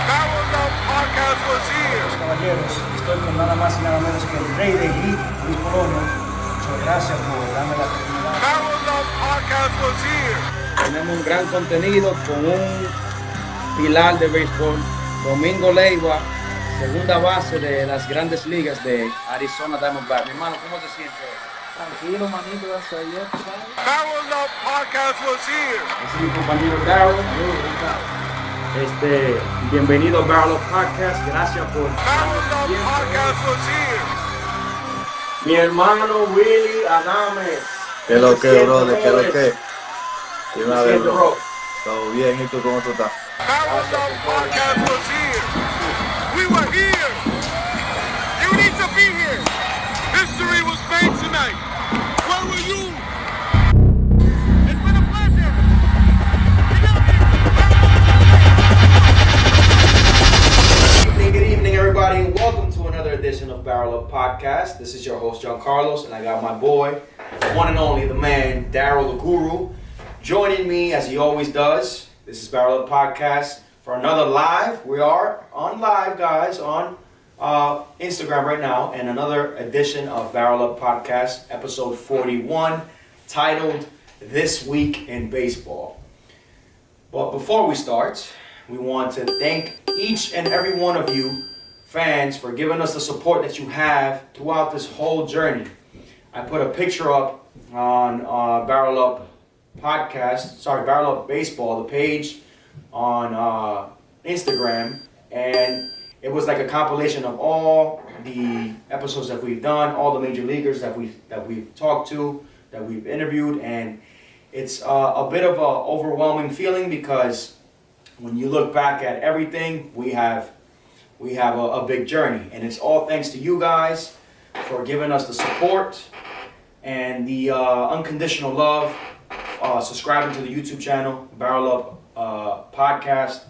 BarrelUp podcast was here. Caballeros, estoy con nada más y nada menos que el rey de Heat, Luis Colono. Muchas gracias por darme la oportunidad. BarrelUp podcast was here. Tenemos un gran contenido con un pilar de béisbol, Domingo Leiva, segunda base de las grandes ligas de Arizona Diamondbacks. Mi hermano, ¿cómo te sientes? Tranquilo, manito, gracias a Dios. BarrelUp podcast was here. Ese es mi compañero Darryl. Bienvenido a BarrelUp Podcast. Gracias por BarrelUp podcast was here. mi hermano Willy Adames. ¿Qué lo que, brother? ¿Qué lo que? Dime a ver, bro. Todo bien, ¿y tú cómo tú estás? BarrelUp podcast was here. We were here. You need to be here. History was made tonight. Where were you? It's been a pleasure. Good evening, everybody, and welcome to another edition of BarrelUp Podcast. This is your host, John Carlos, and I got my boy, the one and only, the man, Darryl the Guru, joining me as he always does. This is BarrelUp Podcast for another live. We are on live, guys, on Instagram right now, and another edition of BarrelUp Podcast, episode 41, titled This Week in Baseball. But before we start, we want to thank each and every one of you fans for giving us the support that you have throughout this whole journey. I put a picture up on BarrelUp Baseball, the page on Instagram, and it was like a compilation of all the episodes that we've done, all the major leaguers that we've talked to, that we've interviewed, and it's a bit of an overwhelming feeling because when you look back at everything, we have a big journey, and it's all thanks to you guys for giving us the support and the unconditional love. Subscribing to the YouTube channel, BarrelUp Podcast,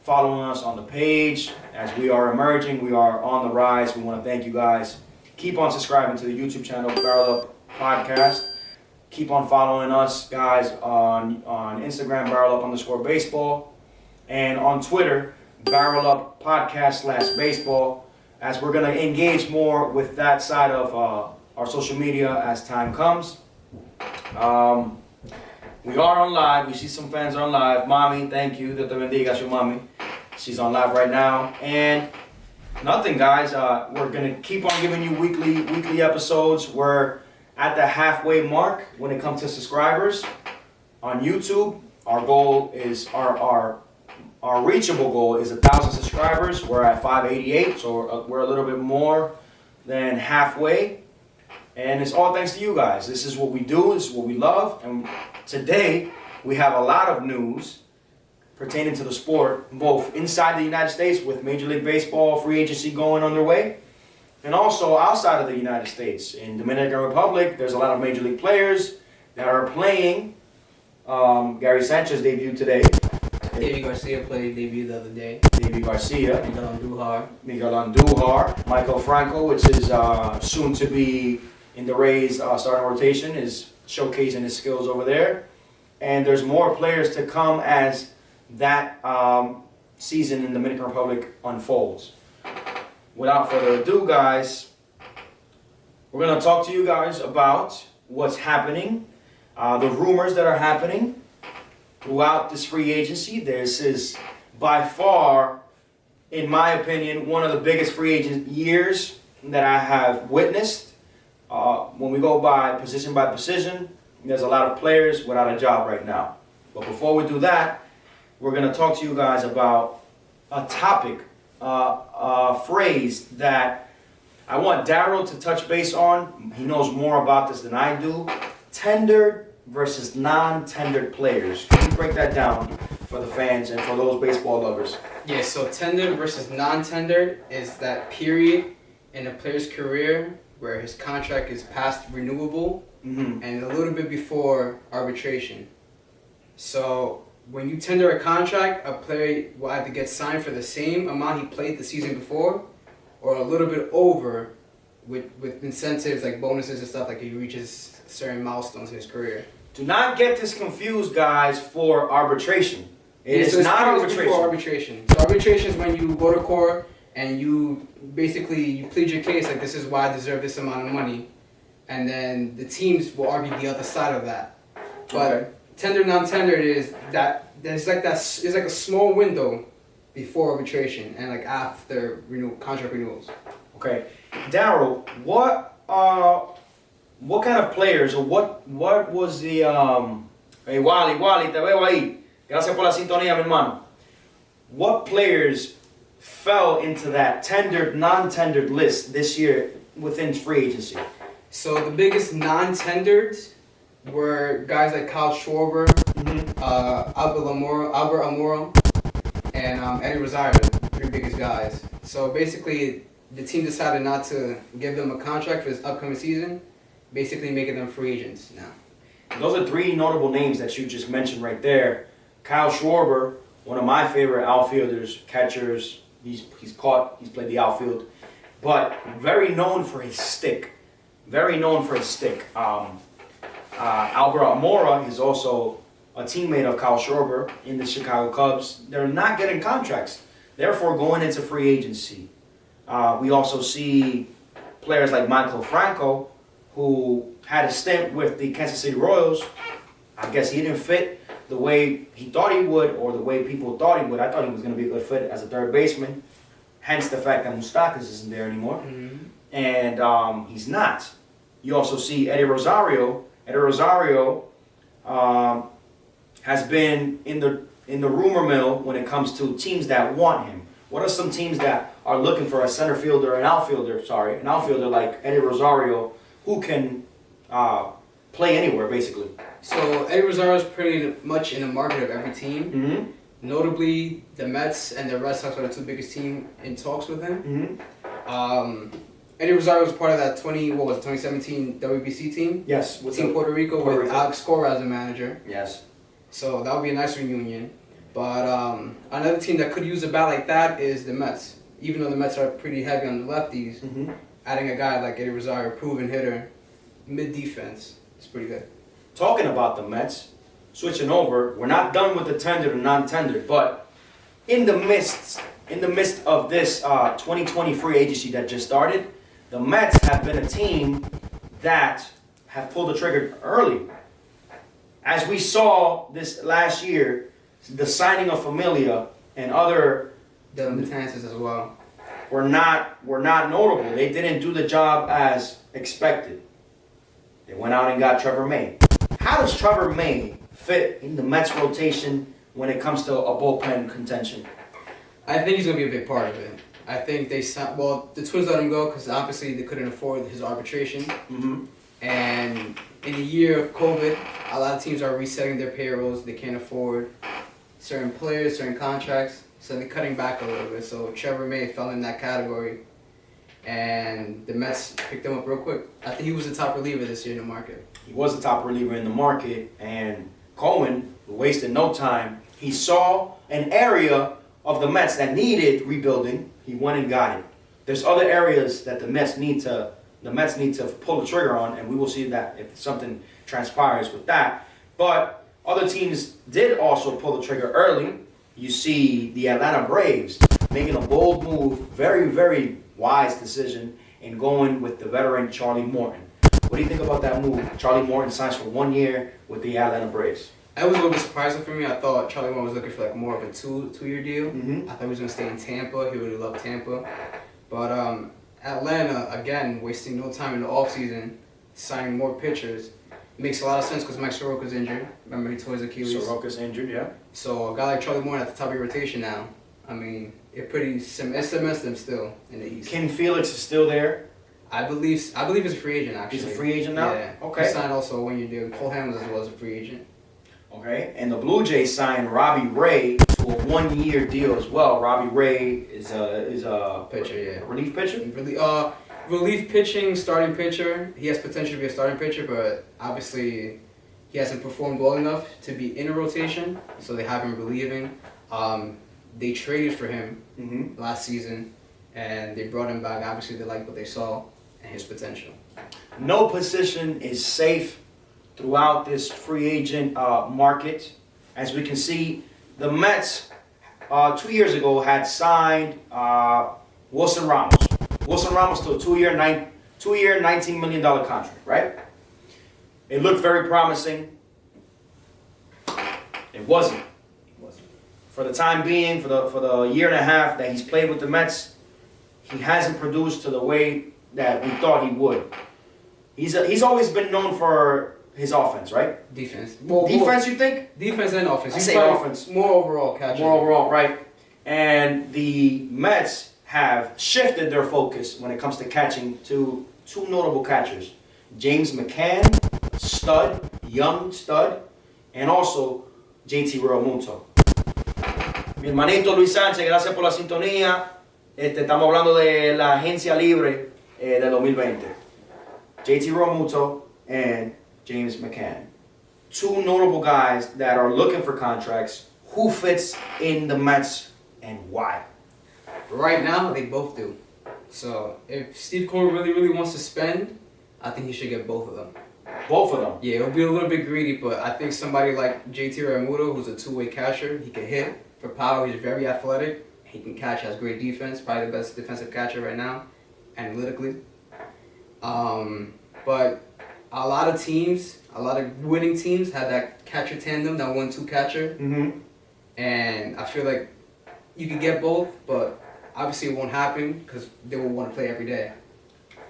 following us on the page as we are emerging, we are on the rise. We want to thank you guys. Keep on subscribing to the YouTube channel, BarrelUp Podcast. Keep on following us, guys, on Instagram, BarrelUp_baseball. And on Twitter, BarrelUp Podcast/baseball, as we're going to engage more with that side of our social media as time comes. We are on live. We see some fans on live. Mommy, thank you. Dios te bendiga, your mommy. She's on live right now. And nothing, guys. We're going to keep on giving you weekly episodes. We're at the halfway mark when it comes to subscribers on YouTube. Our goal is our reachable goal is 1,000 subscribers. We're at 588, so we're a little bit more than halfway. And it's all thanks to you guys. This is what we do. This is what we love. And today, we have a lot of news pertaining to the sport, both inside the United States with Major League Baseball free agency going underway, and also outside of the United States. In Dominican Republic, there's a lot of Major League players that are playing. Gary Sanchez debuted today. Didi Garcia played debut the other day. Didi Garcia. Miguel Andujar. Michael Franco, which is soon to be in the Rays starting rotation, is showcasing his skills over there. And there's more players to come as that season in the Dominican Republic unfolds. Without further ado, guys, we're going to talk to you guys about what's happening, the rumors that are happening throughout this free agency. This is by far, in my opinion, one of the biggest free agent years that I have witnessed. When we go by position, there's a lot of players without a job right now. But before we do that, we're going to talk to you guys about a topic, a phrase that I want Darryl to touch base on. He knows more about this than I do. Tendered versus non-tendered players. Can you break that down for the fans and for those baseball lovers? Yeah, so tendered versus non-tendered is that period in a player's career where his contract is past renewable and a little bit before arbitration. So when you tender a contract, a player will either get signed for the same amount he played the season before or a little bit over with incentives like bonuses and stuff like he reaches certain milestones in his career. Do not get this confused, guys, for arbitration. It is so not arbitration. arbitration. So arbitration is when you go to court and you plead your case, like this is why I deserve this amount of money, and then the teams will argue the other side of that. But tendered, non-tendered is that there's like it's like a small window before arbitration and like after contract renewals. Okay, Daryl, what kind of players or what was the hey Wally, te veo ahí. Gracias por la sintonía, mi hermano. What players fell into that tendered, non-tendered list this year within free agency? So the biggest non-tendered were guys like Kyle Schwarber, Albert Almora, and Eddie Rosario, the three biggest guys. So basically, the team decided not to give them a contract for this upcoming season, basically making them free agents now. Those are three notable names that you just mentioned right there. Kyle Schwarber, one of my favorite outfielders, catchers. He's played the outfield, but very known for his stick. Albert Almora is also a teammate of Kyle Schwarber in the Chicago Cubs. They're not getting contracts, therefore going into free agency. We also see players like Michael Franco, who had a stint with the Kansas City Royals. I guess he didn't fit the way he thought he would, or the way people thought he would. I thought he was going to be a good fit as a third baseman, hence the fact that Moustakas isn't there anymore. And he's not. You also see Eddie Rosario. Eddie Rosario has been in the rumor mill when it comes to teams that want him. What are some teams that are looking for a center fielder, an outfielder like Eddie Rosario, who can play anywhere, basically? So Eddie Rosario is pretty much in the market of every team. Notably, the Mets and the Red Sox are the two biggest teams in talks with him. Eddie Rosario was part of that 2017 WBC team. Yes. Team Puerto Rico with Alex Cora as a manager. Yes. So that would be a nice reunion. But another team that could use a bat like that is the Mets. Even though the Mets are pretty heavy on the lefties, adding a guy like Eddie Rosario, proven hitter, mid-defense, it's pretty good. Talking about the Mets, switching over, we're not done with the tendered and non-tendered, but in the midst of this 2020 free agency that just started, the Mets have been a team that have pulled the trigger early. As we saw this last year, the signing of Familia and other Dylan Betances as well were not notable. They didn't do the job as expected. They went out and got Trevor May. How does Trevor May fit in the Mets rotation when it comes to a bullpen contention? I think he's going to be a big part of it. I think the Twins let him go because obviously they couldn't afford his arbitration. And in the year of COVID, a lot of teams are resetting their payrolls. They can't afford certain players, certain contracts, so they're cutting back a little bit. So Trevor May fell in that category, and the Mets picked him up real quick. I think he was the top reliever this year in the market. He was the top reliever in the market, and Cohen wasted no time. He saw an area of the Mets that needed rebuilding. He went and got it. There's other areas that the Mets need to pull the trigger on, and we will see that if something transpires with that. But other teams did also pull the trigger early. You see the Atlanta Braves making a bold move, very, very wise decision in going with the veteran Charlie Morton. What do you think about that move? Charlie Morton signs for 1 year with the Atlanta Braves. That was a little bit surprising for me. I thought Charlie Morton was looking for like more of a two-year deal. I thought he was going to stay in Tampa. He really loved Tampa. But Atlanta, again, wasting no time in the offseason, signing more pitchers. It makes a lot of sense because Mike Soroka's injured. Remember, he tore his Achilles. Soroka's injured, yeah. So a guy like Charlie Morton at the top of your rotation now, I mean, it cements them still in the East. Ken Felix is still there. I believe he's a free agent, actually. He's a free agent now? Yeah. Okay. He signed also a 1-year deal. Cole Hamels as well as a free agent. Okay, and the Blue Jays signed Robbie Ray to a 1-year deal as well. Robbie Ray is a pitcher, yeah. Relief pitcher? Relief pitching, starting pitcher. He has potential to be a starting pitcher, but obviously he hasn't performed well enough to be in a rotation, so they have him relieving. They traded for him last season, and they brought him back. Obviously, they liked what they saw and his potential. No position is safe throughout this free agent market. As we can see, the Mets 2 years ago had signed Wilson Ramos. Wilson Ramos to a two-year, $19 million contract, right? It looked very promising. It wasn't. For the time being, for the year and a half that he's played with the Mets, he hasn't produced to the way that we thought he would. He's always been known for his offense, right? Defense. Defense, you think? Defense and offense. I say offense. More overall catcher. More overall, right? And the Mets have shifted their focus when it comes to catching to two notable catchers. James McCann, stud, young stud, and also JT Realmuto. Mi hermanito Luis Sánchez, gracias por la sintonía. Estamos hablando de la agencia libre del 2020. JT Realmuto and James McCann. Two notable guys that are looking for contracts. Who fits in the Mets and why? Right now, they both do. So if Steve Cohen really wants to spend, I think he should get both of them. Both of them? Yeah, it'll be a little bit greedy, but I think somebody like JT Realmuto, who's a two-way catcher, he can hit for power. He's very athletic. He can catch, has great defense, probably the best defensive catcher right now, analytically. But a lot of teams, a lot of winning teams have that catcher tandem, that 1-2 catcher. Mm-hmm. And I feel like you can get both, but obviously it won't happen because they will want to play every day.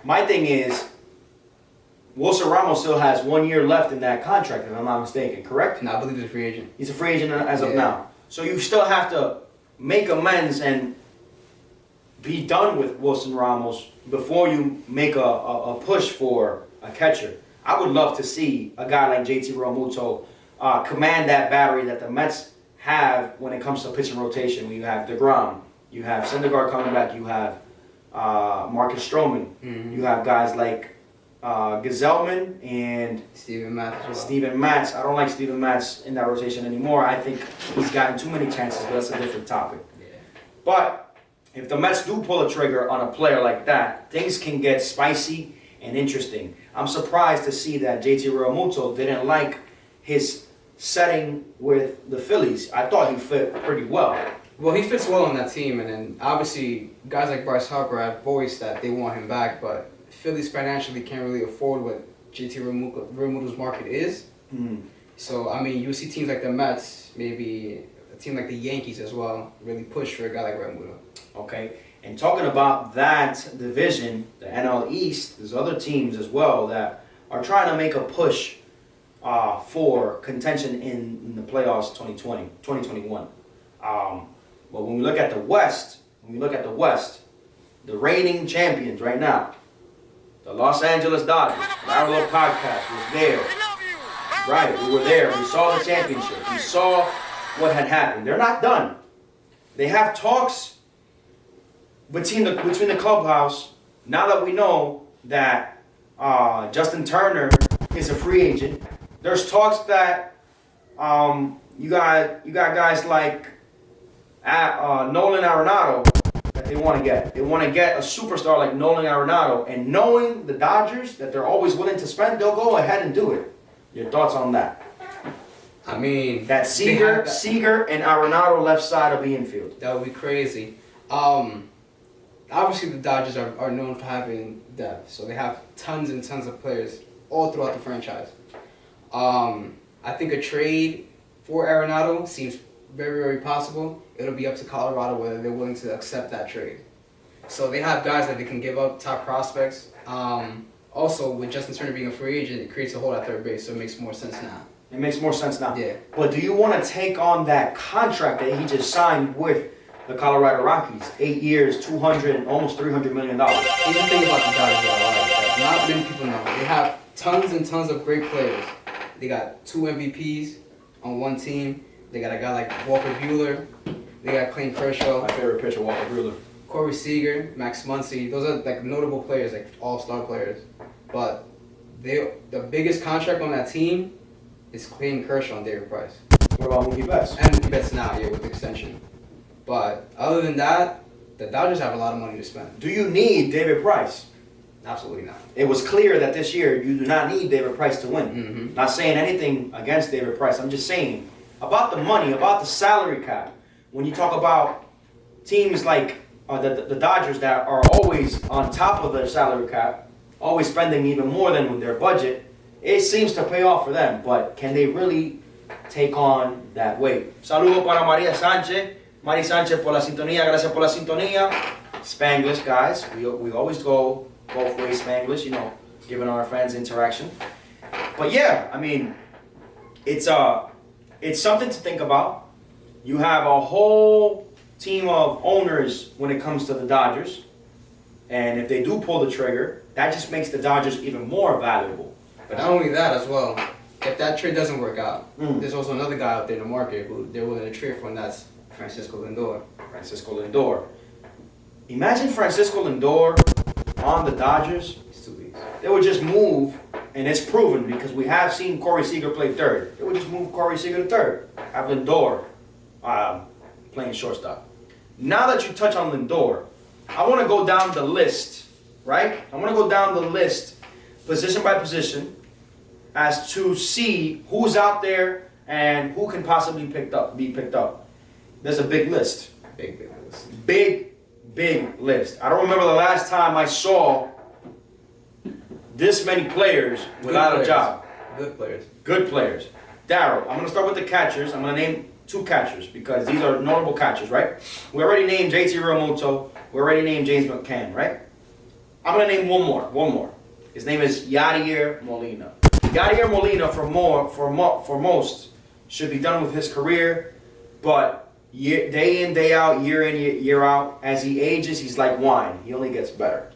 My thing is, Wilson Ramos still has 1 year left in that contract, if I'm not mistaken, correct? No, I believe he's a free agent. He's a free agent as of now. So you still have to make amends and be done with Wilson Ramos before you make a push for a catcher. I would love to see a guy like JT Realmuto command that battery that the Mets have when it comes to pitching rotation. When you have DeGrom, you have Syndergaard coming back, you have Marcus Stroman, you have guys like Gazelman and Steven Matz. Steven Matz. I don't like Steven Matz in that rotation anymore. I think he's gotten too many chances, but that's a different topic. Yeah. But if the Mets do pull a trigger on a player like that, things can get spicy and interesting. I'm surprised to see that JT Realmuto didn't like his setting with the Phillies. I thought he fit pretty well. Well, he fits well on that team, and then obviously guys like Bryce Harper have voiced that they want him back, but Phillies financially can't really afford what JT Realmuto's market is. So, I mean, you see teams like the Mets, maybe a team like the Yankees as well, really push for a guy like Realmuto. Okay, and talking about that division, the NL East, there's other teams as well that are trying to make a push for contention in the playoffs 2021. But when we look at the West, the reigning champions right now, the Los Angeles Dodgers, BarrelUp podcast was there. Right, we were there. We saw the championship. We saw what had happened. They're not done. They have talks between the clubhouse. Now that we know that Justin Turner is a free agent, there's talks that you got guys like Nolan Arenado that they want to get. They want to get a superstar like Nolan Arenado, and knowing the Dodgers that they're always willing to spend, they'll go ahead and do it. Your thoughts on that? I mean, that Seager and Arenado left side of the infield. That would be crazy. Obviously the Dodgers are known for having depth, so they have tons and tons of players all throughout the franchise. I think a trade for Arenado seems very possible. It'll be up to Colorado whether they're willing to accept that trade. So they have guys that they can give up, top prospects. Also, with Justin Turner being a free agent, it creates a hole at third base, so it makes more sense now. It makes more sense now. Yeah. But do you want to take on that contract that he just signed with the Colorado Rockies? 8 years, almost $300 million. Here's the thing about the Dodgers that not many people know. They have tons and tons of great players. They got 2 MVPs on one team. They got a guy like Walker Buehler. They got Clayton Kershaw. My favorite pitcher, Walker Buehler. Corey Seager, Max Muncy. Those are like notable players, like all-star players. But the biggest contract on that team is Clayton Kershaw and David Price. What about Mookie Betts? And Mookie Betts now, yeah, with the extension. But other than that, the Dodgers have a lot of money to spend. Do you need David Price? Absolutely not. It was clear that this year you do not need David Price to win. Not saying anything against David Price. I'm just saying about the money, about the salary cap. when you talk about teams like the Dodgers that are always on top of their salary cap, always spending even more than with their budget, it seems to pay off for them. But can they really take on that weight? Saludo para María Sánchez. Mari Sánchez por la sintonía. Gracias por la sintonía. Spanglish, guys. We always go both ways Spanglish, you know, giving our fans interaction. But yeah, I mean, it's something to think about. You have a whole team of owners when it comes to the Dodgers. And if they do pull the trigger, that just makes the Dodgers even more valuable. But not only that as well, if that trade doesn't work out, there's also another guy out there in the market who they're willing to trade for, and that's Francisco Lindor. Francisco Lindor. Imagine Francisco Lindor on the Dodgers. It's 2 weeks. They would just move, and it's proven because we have seen Corey Seager play third. They would just move Corey Seager to third. Have Lindor playing shortstop. Now that you touch on Lindor, I want to go down the list, right? I want to go down the list, position by position, as to see who's out there and who can possibly be picked up. There's a big list. Big list. Big list. I don't remember the last time I saw this many players without a job. Good players. Good players. Daryl, I'm going to start with the catchers. I'm going to name 2 catchers because these are notable catchers, right? We already named JT Realmuto. We already named James McCann, right? I'm going to name one more. His name is Yadier Molina. Yadier Molina, for most, should be done with his career, but day in, day out, year in, year out, as he ages, he's like wine. He only gets better.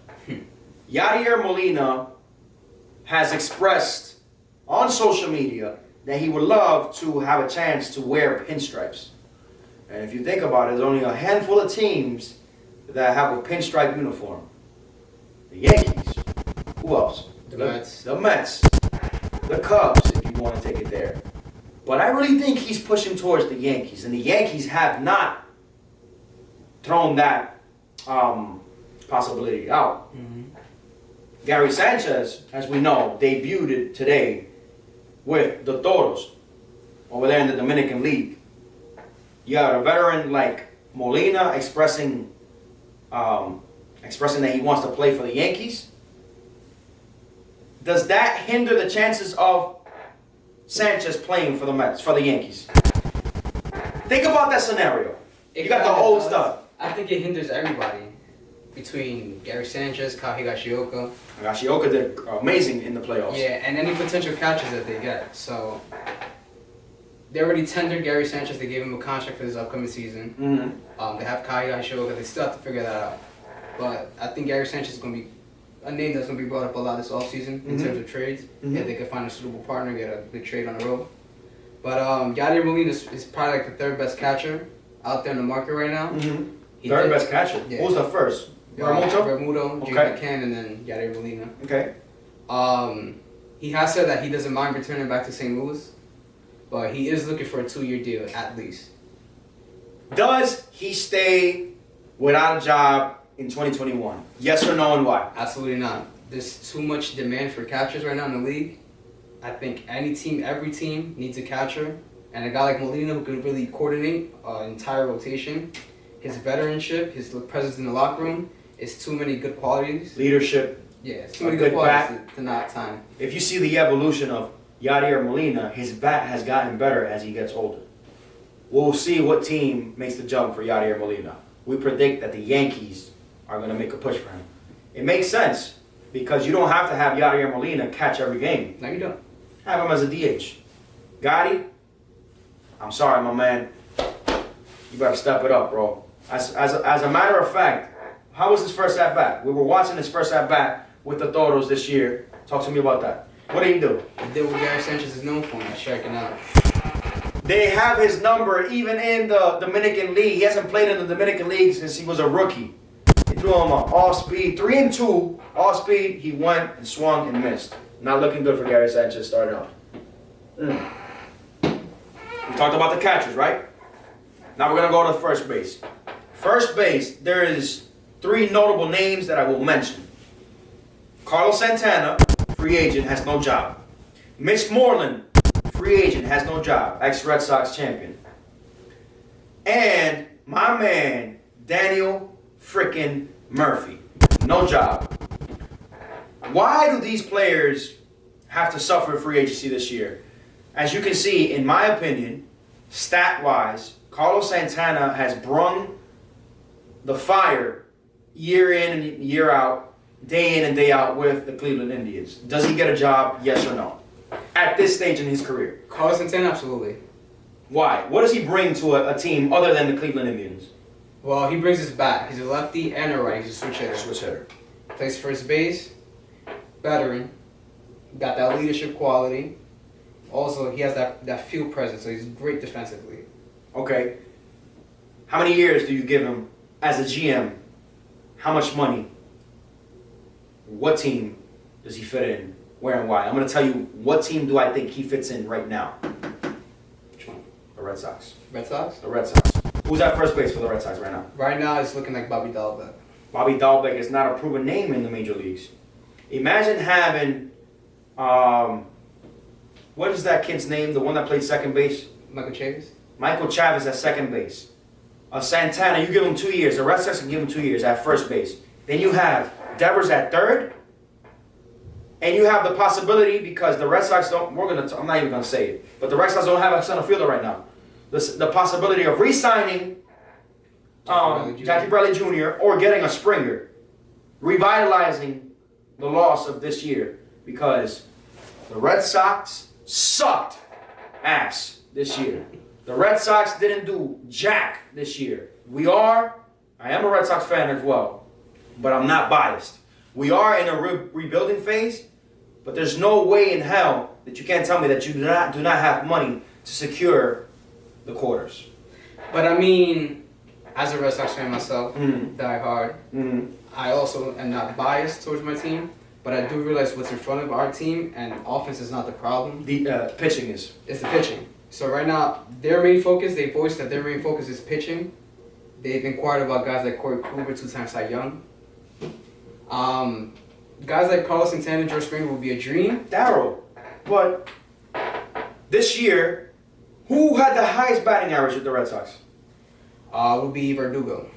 Yadier Molina has expressed on social media that he would love to have a chance to wear pinstripes. And if you think about it, there's only a handful of teams that have a pinstripe uniform. The Yankees. Who else? The Mets. The Mets. The Cubs, if you want to take it there. But I really think he's pushing towards the Yankees. And the Yankees have not thrown that possibility out. Gary Sanchez, as we know, debuted today with the Toros over there in the Dominican League. You got a veteran like Molina expressing that he wants to play for the Yankees. Does that hinder the chances of Sanchez playing for the Yankees? Think about that scenario. You got the old stuff. I think it hinders everybody. Between Gary Sanchez, Kyle Higashioka. Higashioka did amazing in the playoffs. Yeah, and any potential catches that they get. So they already tendered Gary Sanchez. They gave him a contract for this upcoming season. They have Kyle Higashioka. They still have to figure that out. But I think Gary Sanchez is going to be a name that's going to be brought up a lot this offseason in terms of trades. If they can find a suitable partner, get a good trade on the road. But Yadier Molina is probably like the 3rd best catcher out there in the market right now. Third best catcher? Yeah. Who was the first? Realmuto, James McCann, and then Yadier Molina. Okay. He has said that he doesn't mind returning back to St. Louis, but he is looking for a 2-year deal at least. Does he stay without a job in 2021? Yes or no, and why? Absolutely not. There's too much demand for catchers right now in the league. I think every team needs a catcher, and a guy like Molina who can really coordinate an entire rotation. His veteranship, his presence in the locker room, is too many good qualities. Leadership. Yeah, it's too many good qualities to not time. If you see the evolution of Yadier Molina, his bat has gotten better as he gets older. We'll see what team makes the jump for Yadier Molina. We predict that the Yankees are going to make a push for him. It makes sense because you don't have to have Yadier Molina catch every game. No, you don't. Have him as a DH. Gotti, I'm sorry, my man. You better step it up, bro. As a matter of fact, how was his first at-bat? We were watching his first at-bat with the Toros this year. Talk to me about that. What did he do? He did what Gary Sanchez is known for, striking out. They have his number even in the Dominican League. He hasn't played in the Dominican League since he was a rookie. He threw him an off-speed, 3-2, off-speed. He went and swung and missed. Not looking good for Gary Sanchez starting off. We talked about the catchers, right? Now we're going to go to first base. First base, there is 3 notable names that I will mention. Carlos Santana, free agent, has no job. Mitch Moreland, free agent, has no job. Ex-Red Sox champion. and my man, Daniel frickin' Murphy. No job. Why do these players have to suffer free agency this year? As you can see, in my opinion, stat-wise, Carlos Santana has brung the fire year in and year out, day in and day out with the Cleveland Indians. Does he get a job? Yes or no? At this stage in his career. Carlos Santana, absolutely. Why? What does he bring to a team other than the Cleveland Indians? Well, he brings his bat. He's a lefty and a right. He's a switch hitter. Switch hitter. Plays first base. Veteran. Got that leadership quality. Also, he has that field presence, so he's great defensively. Okay. How many years do you give him as a GM? How much money? What team does he fit in? Where and why? I'm going to tell you what team do I think he fits in right now. Which one? The Red Sox. Red Sox? The Red Sox. Who's at first base for the Red Sox right now? Right now, it's looking like Bobby Dalbec. Bobby Dalbec is not a proven name in the major leagues. Imagine having, what is that kid's name? The one that played second base? Michael Chavis? Michael Chavis at second base. Santana, you give him 2 years. The Red Sox can give him 2 years at first base. Then you have Devers at third. And you have the possibility, because the Red Sox don't, I'm not even going to say it, but the Red Sox don't have a center fielder right now. The possibility of re-signing Jackie Bradley Jr. or getting a Springer, revitalizing the loss of this year, because the Red Sox sucked ass this year. The Red Sox didn't do jack this year. I am a Red Sox fan as well, but I'm not biased. We are in a rebuilding phase, but there's no way in hell that you can't tell me that you do not have money to secure the quarters. But I mean, as a Red Sox fan myself, die hard, I also am not biased towards my team, but I do realize what's in front of our team, and offense is not the problem. The pitching is. It's the pitching. So right now, their main focus, they voiced that their main focus is pitching. They've inquired about guys like Corey Kluber, 2-time Cy Young. Guys like Carlos Santana and George Springer would be a dream. Darryl, but this year, who had the highest batting average with the Red Sox? Would be Verdugo.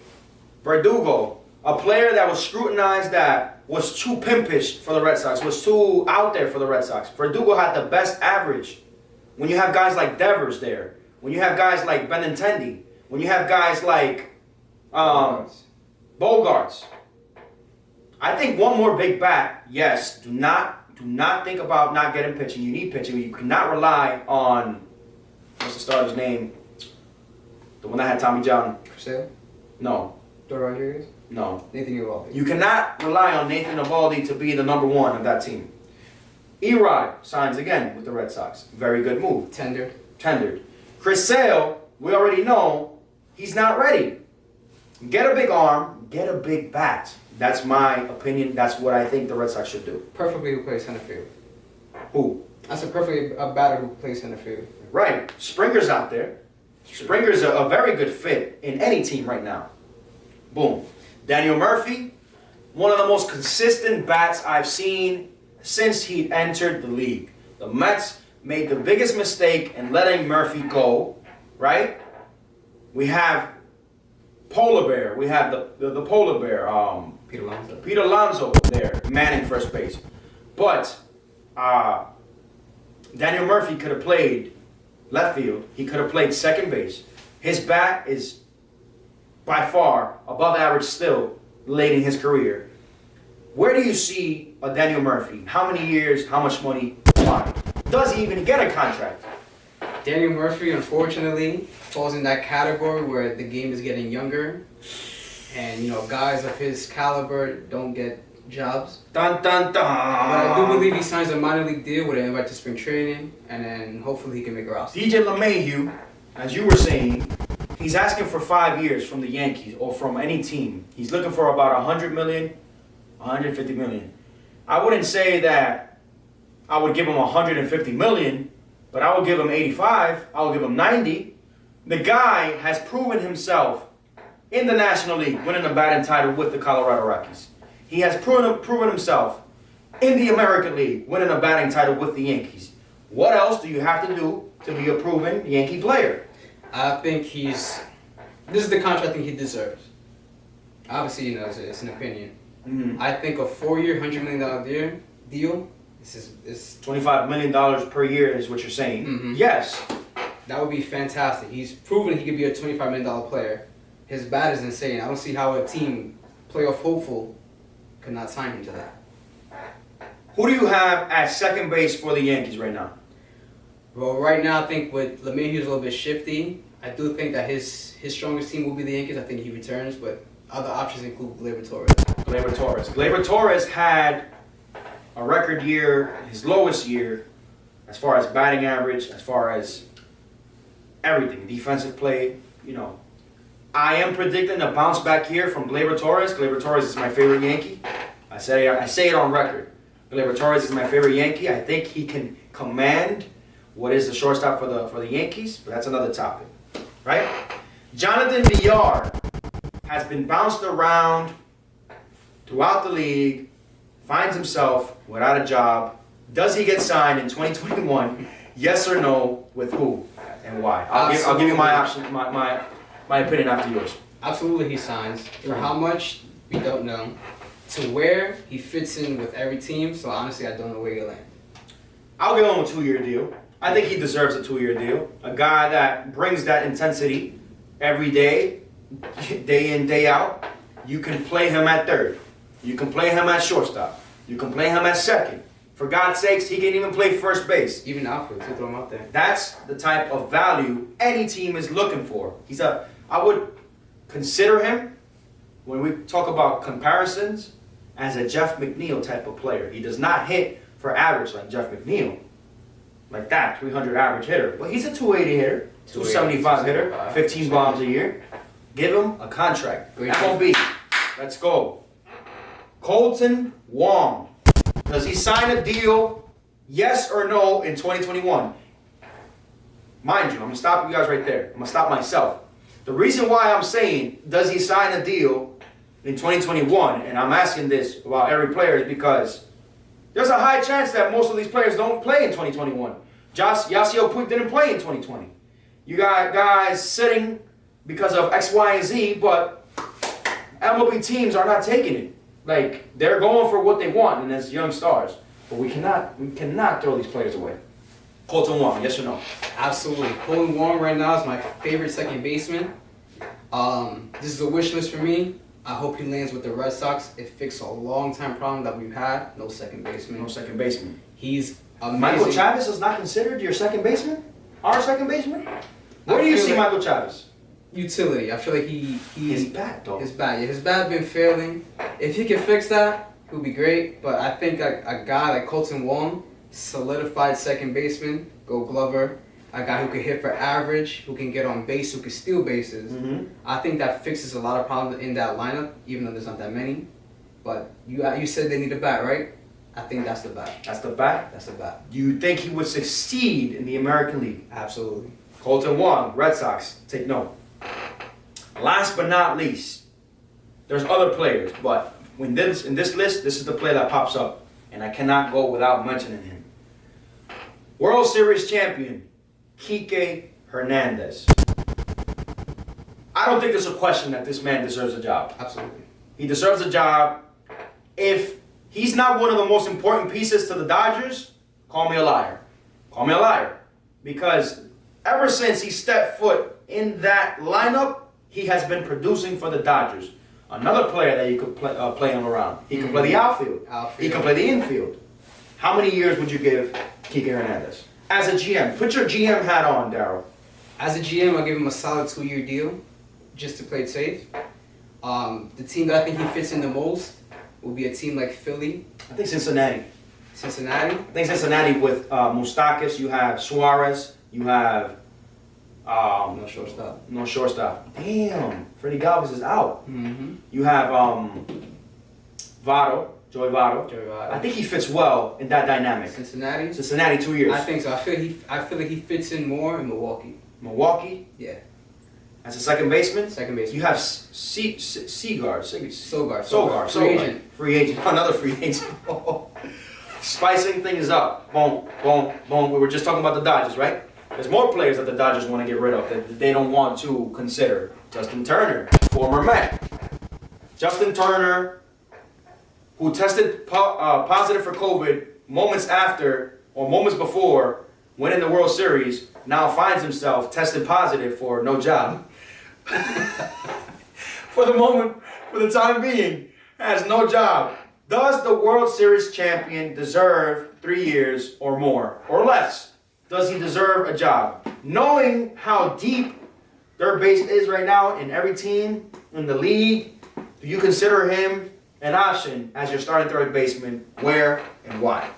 Verdugo, a player that was scrutinized, that was too pimpish for the Red Sox, was too out there for the Red Sox. Verdugo had the best average. When you have guys like Devers there, when you have guys like Benintendi, when you have guys like Bogarts. I think one more big bat, yes. Do not think about not getting pitching. You need pitching. You cannot rely on, what's the starter's name? The one that had Tommy John. Cruz? No. Dor Rodriguez? No. Nathan Eovaldi. You cannot rely on Nathan Eovaldi to be the number one of that team. Erod signs again with the Red Sox. Very good move. Tendered. Chris Sale, we already know, he's not ready. Get a big arm, get a big bat. That's my opinion. That's what I think the Red Sox should do. Perfectly who plays center field. Who? That's a batter who plays center field. Right. Springer's out there. Springer's a very good fit in any team right now. Boom. Daniel Murphy, one of the most consistent bats I've seen since he entered the league. The Mets made the biggest mistake in letting Murphy go, right? We have Polar Bear. We have the Polar Bear, Pete Alonso there, manning first base. But Daniel Murphy could have played left field. He could have played second base. His bat is by far above average still late in his career. Where do you see a Daniel Murphy? How many years? How much money? Why? Does he even get a contract? Daniel Murphy, unfortunately, falls in that category where the game is getting younger, and guys of his caliber don't get jobs. Dun dun dun. But I do believe he signs a minor league deal with an invite to spring training, and then hopefully he can make a roster. DJ LeMahieu, as you were saying, he's asking for 5 years from the Yankees or from any team. He's looking for about 100 million, 150 million. I wouldn't say that I would give him 150 million, but I would give him 85. I would give him 90. The guy has proven himself in the National League, winning a batting title with the Colorado Rockies. He has proven himself in the American League, winning a batting title with the Yankees. What else do you have to do to be a proven Yankee player? I think he's this is the contract I think he deserves. Obviously, you know, it's an opinion. Mm-hmm. I think a 4-year, $100 million deal. This is $25 million per year is what you're saying. Mhm. Yes. That would be fantastic. He's proven he could be a $25 million player. His bat is insane. I don't see how a team, playoff hopeful, could not sign him to that. Who do you have at second base for the Yankees right now? Well, right now, I think with LeMahieu, he's a little bit shifty. I do think that his strongest team will be the Yankees. I think he returns, but other options include Gleyber Torres. Gleyber Torres. Gleyber Torres had a record year, his lowest year, as far as batting average, as far as everything, defensive play, you know. I am predicting a bounce back here from Gleyber Torres. Gleyber Torres is my favorite Yankee. I say it on record. Gleyber Torres is my favorite Yankee. I think he can command what is the shortstop for the Yankees, but that's another topic, right? Jonathan Villar has been bounced around throughout the league, finds himself without a job. Does he get signed in 2021? Yes or no? With who and why? I'll give you my option, my opinion after yours. Absolutely, he signs. For how much, we don't know. To where, he fits in with every team, so honestly, I don't know where he'll land. I'll give him a 2-year deal. I think he deserves a 2-year deal. A guy that brings that intensity every day, day in, day out. You can play him at third. You can play him at shortstop. You can play him at second. For God's sakes, he can even play first base. Even outfield, to throw him out there. That's the type of value any team is looking for. I would consider him, when we talk about comparisons, as a Jeff McNeil type of player. He does not hit for average like Jeff McNeil. Like that, 300 average hitter. But he's a 280 hitter, 275 hitter, 15 bombs a year. Give him a contract. MLB. Let's go. Colton Wong. Does he sign a deal, yes or no, in 2021? Mind you, I'm going to stop you guys right there. I'm going to stop myself. The reason why I'm saying, does he sign a deal in 2021, and I'm asking this about every player, is because there's a high chance that most of these players don't play in 2021. Yasiel Puig didn't play in 2020. You got guys sitting because of X, Y, and Z, but MLB teams are not taking it. Like, they're going for what they want, and as young stars. But we cannot throw these players away. Colton Wong, yes or no? Absolutely. Colton Wong right now is my favorite second baseman. This is a wish list for me. I hope he lands with the Red Sox. It fixed a long time problem that we've had. No second baseman. No second baseman. He's amazing. Michael Chavis is not considered your second baseman? Our second baseman? Where do you see Michael Chavis? Utility. I feel like His bat, though. His bat. Yeah, his bat been failing. If he can fix that, it would be great. But I think a guy like Colton Wong, solidified second baseman, Gold Glover, a guy who can hit for average, who can get on base, who can steal bases. Mm-hmm. I think that fixes a lot of problems in that lineup, even though there's not that many. But you said they need a bat, right? I think that's the bat. That's the bat? That's the bat. Do you think he would succeed in the American League? Absolutely. Colton Wong, Red Sox, take note. Last but not least, there's other players, but in this list, this is the player that pops up, and I cannot go without mentioning him. World Series champion, Kike Hernandez. I don't think there's a question that this man deserves a job. Absolutely. He deserves a job. If he's not one of the most important pieces to the Dodgers, call me a liar. Call me a liar. Because ever since he stepped foot in that lineup, he has been producing for the Dodgers. Another player that you could play him around. He can play the outfield. He can play the infield. How many years would you give Kike Hernandez? As a GM, put your GM hat on, Darryl. As a GM, I'll give him a solid 2-year deal, just to play it safe. The team that I think he fits in the most will be a team like Philly. I think Cincinnati. Cincinnati? I think Cincinnati with Moustakas, you have Suarez, you have... No shortstop. No shortstop. Damn, Freddie Galvis is out. Mm-hmm. You have Votto, Joey Votto. I think he fits well in that dynamic. Cincinnati? Cincinnati, 2 years. I think so. I feel like he fits in more in Milwaukee. Milwaukee, Yeah. as a second baseman. Second baseman. You have Seagar. Free agent. Free agent. Another free agent. Spicing things up. Boom, boom, boom. We were just talking about the Dodgers, right? There's more players that the Dodgers want to get rid of that they don't want to consider. Justin Turner, former Met. Justin Turner, who tested positive for COVID moments after or moments before winning the World Series, now finds himself tested positive for no job. For the time being, has no job. Does the World Series champion deserve 3 years or more or less? Does he deserve a job? Knowing how deep third base is right now in every team in the league, do you consider him an option as your starting third baseman? Where and why?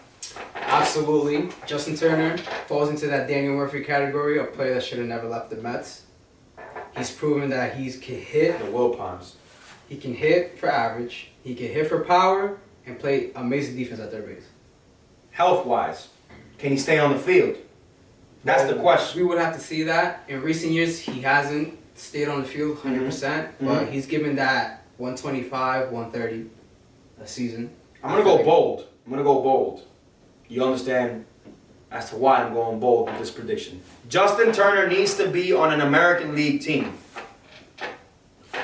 Absolutely. Justin Turner falls into that Daniel Murphy category, a player that should have never left the Mets. He's proven that he can hit. The Wilpons. He can hit for average. He can hit for power and play amazing defense at third base. Health-wise, can he stay on the field? That's the question. We would have to see that. In recent years, he hasn't stayed on the field 100%, but he's given that 125, 130 a season. I'm going to go bold. You understand as to why I'm going bold with this prediction. Justin Turner needs to be on an American League team.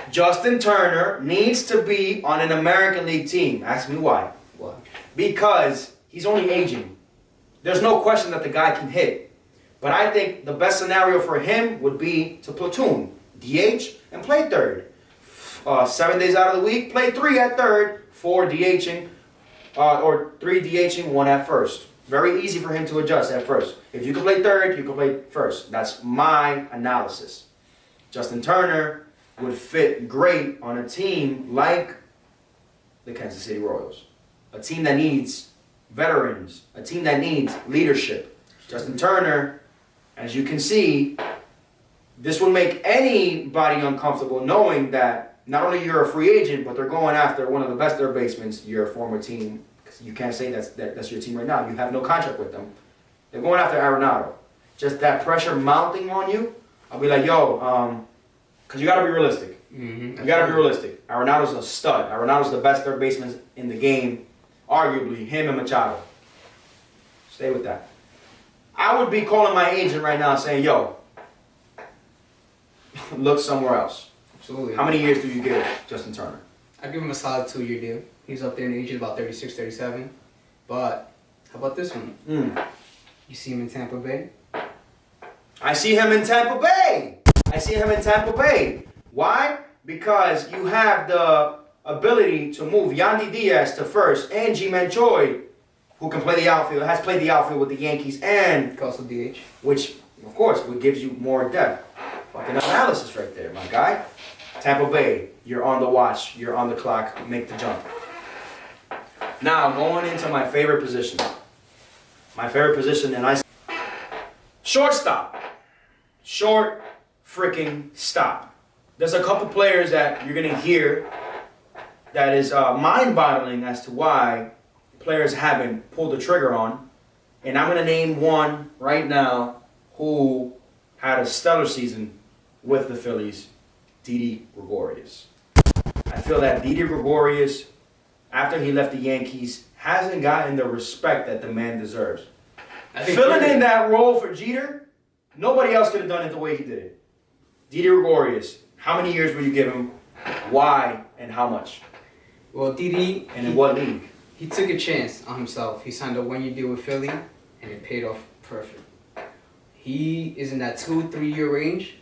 Justin Turner needs to be on an American League team. Ask me why. Why? Because he's only aging. There's no question that the guy can hit. But I think the best scenario for him would be to platoon, DH, and play third. 7 days out of the week, play 3 at third, 4 DHing, or 3 DHing, 1 at first. Very easy for him to adjust at first. If you can play third, you can play first. That's my analysis. Justin Turner would fit great on a team like the Kansas City Royals. A team that needs veterans. A team that needs leadership. Justin Turner, as you can see, this will make anybody uncomfortable knowing that not only you're a free agent, but they're going after one of the best third basemen, your former team. You can't say that's your team right now. You have no contract with them. They're going after Arenado. Just that pressure mounting on you, I'll be like, yo, because you got to be realistic. You got to be realistic. Arenado's a stud. Arenado's the best third baseman in the game, arguably, him and Machado. Stay with that. I would be calling my agent right now saying, yo, look somewhere else. Absolutely. How many years do you give Justin Turner? I'd give him a solid 2-year deal. He's up there in age, about 36, 37. But how about this one? You see him in Tampa Bay? I see him in Tampa Bay. Why? Because you have the ability to move Yandy Diaz to first and G-Man Choi, who can play the outfield, has played the outfield with the Yankees, and Also DH. which, of course, would gives you more depth. Fucking analysis right there, my guy. Tampa Bay, you're on the watch, you're on the clock, make the jump. Now, going into my favorite position. And shortstop. Short freaking stop. There's a couple players that you're going to hear that is mind-boggling as to why players haven't pulled the trigger on. And I'm going to name one right now who had a stellar season with the Phillies, Didi Gregorius. I feel that Didi Gregorius, after he left the Yankees, hasn't gotten the respect that the man deserves. Filling in that role for Jeter, nobody else could have done it the way he did it. Didi Gregorius, how many years will you give him? Why and how much? Well, Didi... And in what league? He took a chance on himself. He signed a 1-year deal with Philly, and it paid off perfect. He is in that 2-3 year range.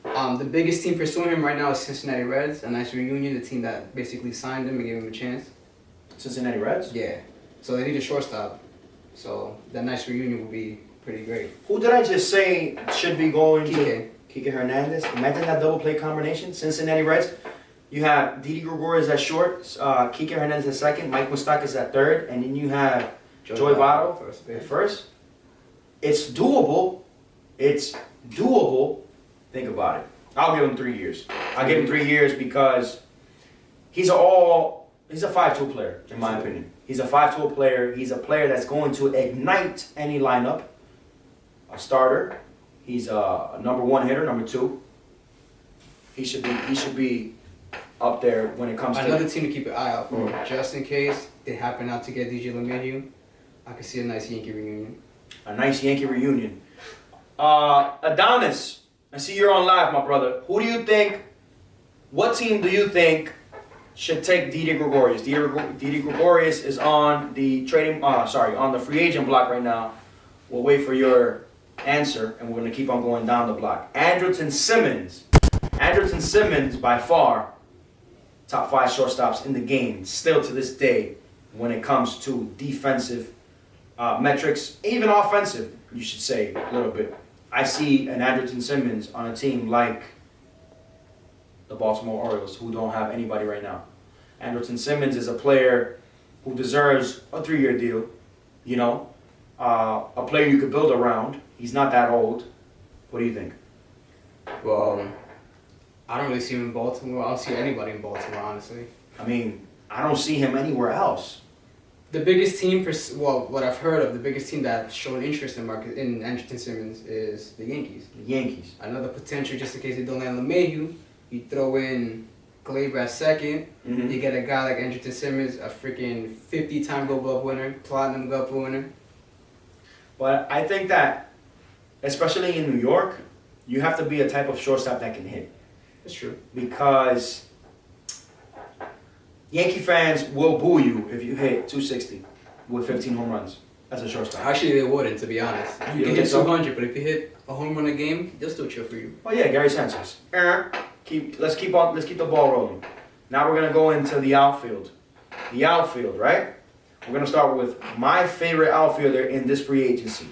The biggest team pursuing him right now is Cincinnati Reds, a nice reunion, the team that basically signed him and gave him a chance. Cincinnati Reds? Yeah. So they need a shortstop. So that nice reunion will be pretty great. Who did I just say should be going Kike. to Kike Hernandez? Imagine that double play combination. Cincinnati Reds. You have Didi Gregorius at short, Kike Hernandez at second, Mike Moustakas at third, and then you have Joey Votto at first. It's doable. Think about it. I'll give him 3 years. I'll give him 3 years because he's a 5-tool player, in my opinion. He's a 5-tool player. He's a player that's going to ignite any lineup. A starter. He's a number 1 hitter, number 2. He should be up there when it comes to another team to keep an eye out for, just in case they happen not to get DJ LeMahieu. I could see a nice Yankee reunion. Adonis, I see you're on live, my brother. Who do you think What team do you think should take Didi Gregorius? Didi Gregorius is on the on the free agent block right now. We'll wait for your answer, and we're going to keep on going down the block. Andrelton Simmons. Andrelton Simmons, by far, top 5 shortstops in the game, still to this day, when it comes to defensive metrics, even offensive, you should say a little bit. I see an Andrelton Simmons on a team like the Baltimore Orioles, who don't have anybody right now. Andrelton Simmons is a player who deserves a 3-year deal, you know, a player you could build around. He's not that old. What do you think? Well, I don't really see him in Baltimore. I don't see anybody in Baltimore, honestly. I mean, I don't see him anywhere else. The biggest team, what I've heard of, the biggest team that's shown interest in Andrelton Simmons is the Yankees. The Yankees. Another potential, just in case they don't land LeMahieu, you throw in Glaber at second. Mm-hmm. You get a guy like Andrelton Simmons, a freaking 50-time Gold Glove winner, Platinum Glove winner. But I think that, especially in New York, you have to be a type of shortstop that can hit. That's true. Because Yankee fans will boo you if you hit 260 with 15 home runs as a shortstop. Actually, they wouldn't, to be honest. You You can think hit so? 200, but if you hit a home run a game, they'll still cheer for you. Oh yeah, Gary Sanchez. Let's keep the ball rolling. Now we're gonna go into the outfield. The outfield, right? We're gonna start with my favorite outfielder in this free agency,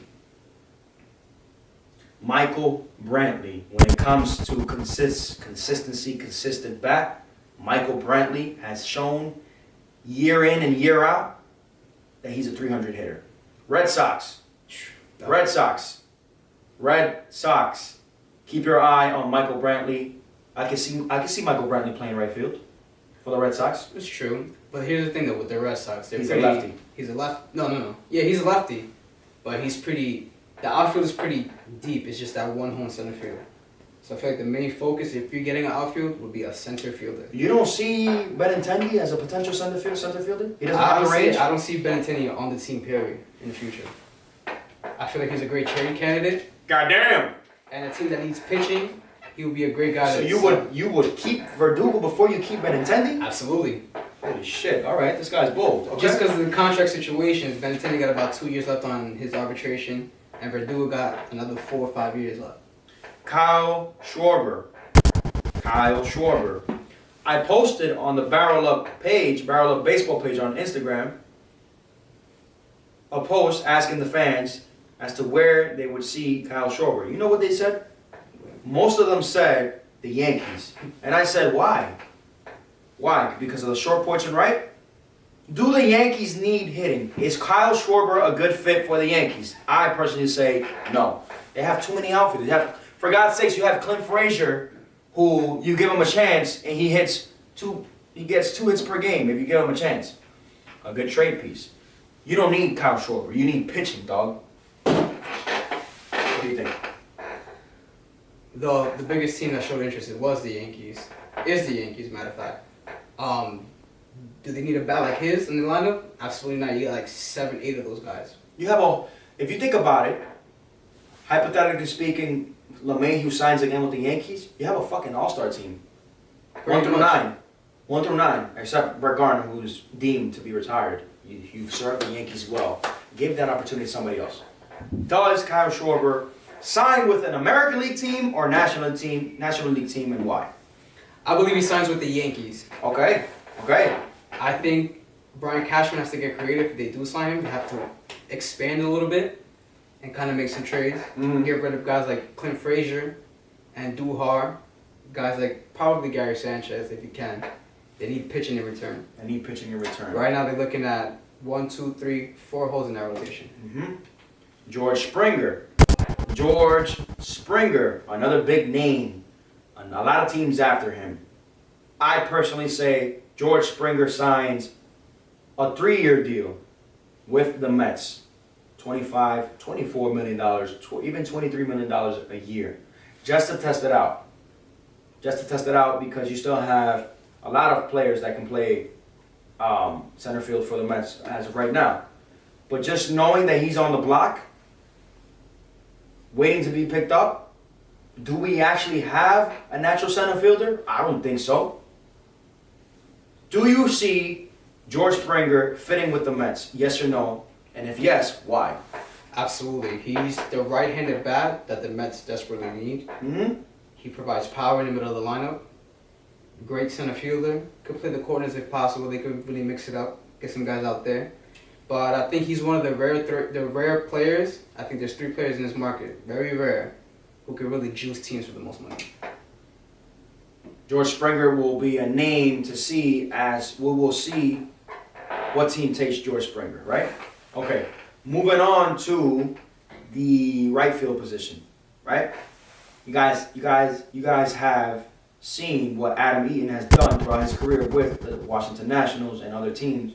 Michael Brantley. When it comes to consistency, consistent bat, Michael Brantley has shown year in and year out that he's a 300 hitter. Red Sox. Keep your eye on Michael Brantley. I can see Michael Brantley playing right field for the Red Sox. It's true. But here's the thing though with the Red Sox. He's a lefty. He's a left. No. Yeah, he's a lefty. But he's pretty. The outfield is pretty deep. It's just that one home center field. So I feel like the main focus, if you're getting an outfield, would be a center fielder. You don't see Benintendi as a potential center fielder? He doesn't have the range? I don't see Benintendi on the team, period, in the future. I feel like he's a great trade candidate. Goddamn! And a team that needs pitching, he would be a great guy. So you would keep Verdugo before you keep Benintendi? Absolutely. Holy shit, alright, this guy's bold. Okay. Just because of the contract situations, Benintendi got about 2 years left on his arbitration, and Verdugo got another 4 or 5 years left. Kyle Schwarber. I posted on the BarrelUp page, BarrelUp baseball page on Instagram, a post asking the fans as to where they would see Kyle Schwarber. You know what they said? Most of them said the Yankees. And I said, why? Why? Because of the short porch and right? Do the Yankees need hitting? Is Kyle Schwarber a good fit for the Yankees? I personally say no. They have too many outfielders. For God's sakes, you have Clint Frazier, who you give him a chance and he gets 2 hits per game if you give him a chance. A good trade piece. You don't need Kyle Schwarber. You need pitching, dog. What do you think? The biggest team that showed interest was the Yankees. Matter of fact. Do they need a bat like his in the lineup? Absolutely not. You got like 7, 8 of those guys. If you think about it, hypothetically speaking, LeMahieu signs again with the Yankees, you have a fucking all-star team. 1 through 9. 1 through 9, except Brett Garner, who's deemed to be retired. You've served the Yankees well. Give that opportunity to somebody else. Does Kyle Schwarber sign with an American League team or National League team, and why? I believe he signs with the Yankees. Okay. I think Brian Cashman has to get creative. If they do sign him, they have to expand a little bit and kind of make some trades. Get rid of guys like Clint Frazier and Duhar, guys like probably Gary Sanchez if you can. They need pitching in return. Right now they're looking at 1, 2, 3, 4 holes in that rotation. George Springer, another big name. A lot of teams after him. I personally say George Springer signs a 3-year deal with the Mets. $25, $24 million, even $23 million a year. Just to test it out. Because you still have a lot of players that can play center field for the Mets as of right now. But just knowing that he's on the block, waiting to be picked up, Do we actually have a natural center fielder? I don't think so. Do you see George Springer fitting with the Mets? Yes or no? And if yes, why? Absolutely. He's the right-handed bat that the Mets desperately need. Mm-hmm. He provides power in the middle of the lineup. Great center fielder. Could play the corners if possible. They could really mix it up, get some guys out there. But I think he's one of the rare players. I think there's 3 players in this market, very rare, who could really juice teams for the most money. George Springer will be a name to see as we will see what team takes George Springer, right? Okay. Moving on to the right field position, right? You guys have seen what Adam Eaton has done throughout his career with the Washington Nationals and other teams.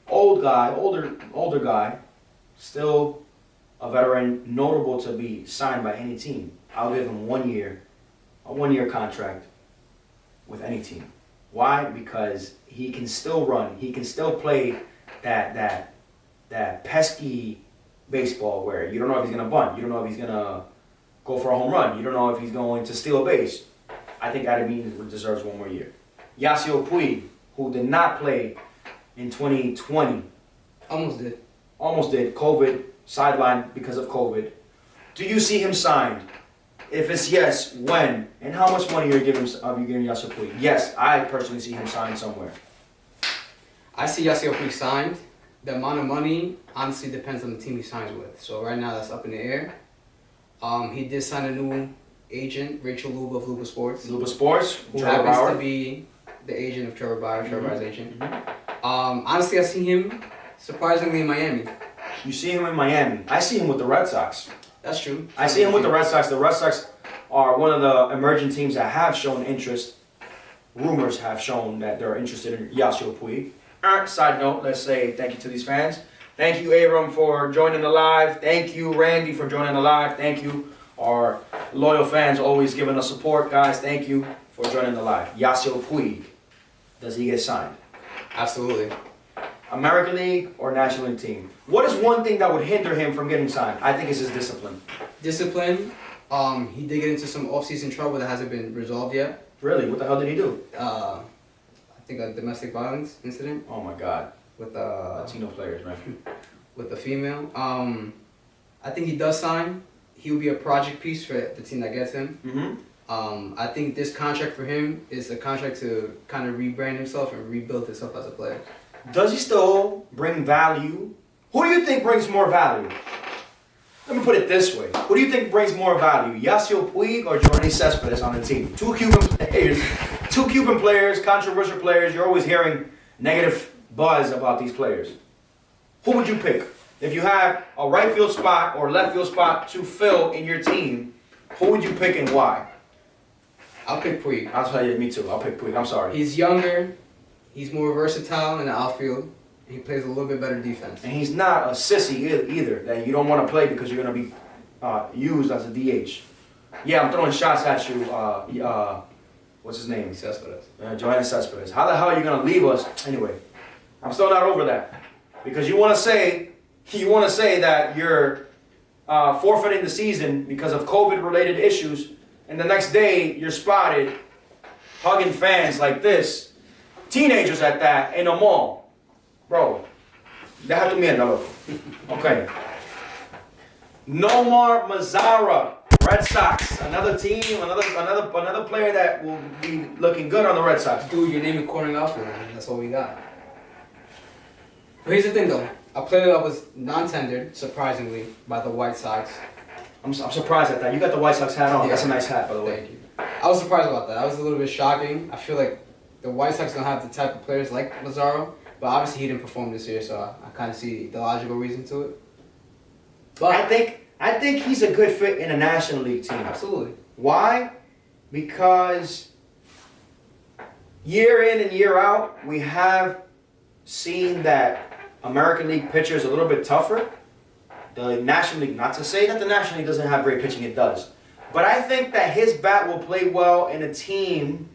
Older guy, still a veteran, notable to be signed by any team. I'll give him a 1-year contract with any team. Why? Because he can still run. He can still play that pesky baseball where you don't know if he's going to bunt. You don't know if he's going to go for a home run. You don't know if he's going to steal a base. I think Adam Eaton deserves 1 more year. Yasiel Puig, who did not play in 2020. Almost did. COVID, sidelined because of COVID. Do you see him signed? If it's yes, when? And how much money are you giving Yasiel Puig? Yes, I personally see him signed somewhere. I see Yasiel Puig signed. The amount of money honestly depends on the team he signs with. So right now that's up in the air. He did sign a new agent, Rachel Luba of Luba Sports. Luba Sports, who Trevor happens Bauer. to be the agent of Trevor Bauer, Trevor Bauer's agent. Mm-hmm. Honestly, I see him surprisingly in Miami. You see him in Miami. I see him with the Red Sox. That's true. I see him with the Red Sox. The Red Sox are one of the emerging teams that have shown interest. Rumors have shown that they're interested in Yasiel Puig. Side note, let's say thank you to these fans. Thank you, Abram, for joining the live. Thank you, Randy, for joining the live. Thank you, our loyal fans, always giving us support, guys. Thank you for joining the live. Yasiel Puig, does he get signed? Absolutely. American League or National League team? What is one thing that would hinder him from getting signed? I think it's his discipline. Discipline. He did get into some off-season trouble that hasn't been resolved yet. Really? What the hell did he do? I think a domestic violence incident. Oh my God. With Latino players, man. With a female. I think he does sign. He will be a project piece for the team that gets him. Mm-hmm. I think this contract for him is a contract to kind of rebrand himself and rebuild himself as a player. Does he still bring value? Who do you think brings more value? Let me put it this way. Who do you think brings more value? Yasiel Puig or Jorge Cespedes on the team? Two Cuban players, controversial players. You're always hearing negative buzz about these players. Who would you pick? If you have a right field spot or left field spot to fill in your team, who would you pick and why? I'll pick Puig. I'll tell you, me too. I'll pick Puig. I'm sorry. He's younger. He's more versatile in the outfield. He plays a little bit better defense. And he's not a sissy either, that you don't want to play because you're going to be used as a DH. Yeah, I'm throwing shots at you. What's his name? Cespedes. Joanna Cespedes. How the hell are you going to leave us? Anyway, I'm still not over that. Because you want to say that you're forfeiting the season because of COVID-related issues, and the next day you're spotted hugging fans like this. Teenagers at that, in a mall. Bro, deja tu mierda, loco. Okay. Nomar Mazara, Red Sox. Another team, another player that will be looking good on the Red Sox. Dude, you're naming corner outfield. That's all we got. But here's the thing, though. A player that was non-tendered, surprisingly, by the White Sox. I'm surprised at that. You got the White Sox hat on. Yeah. That's a nice hat, by the way. Thank you. I was surprised about that. That was a little bit shocking. I feel like the White Sox don't have the type of players like Rosario, but obviously he didn't perform this year, so I kind of see the logical reason to it. But I think he's a good fit in a National League team. Absolutely. Why? Because year in and year out, we have seen that American League pitcher is a little bit tougher. The National League, not to say that the National League doesn't have great pitching, it does. But I think that his bat will play well in a team,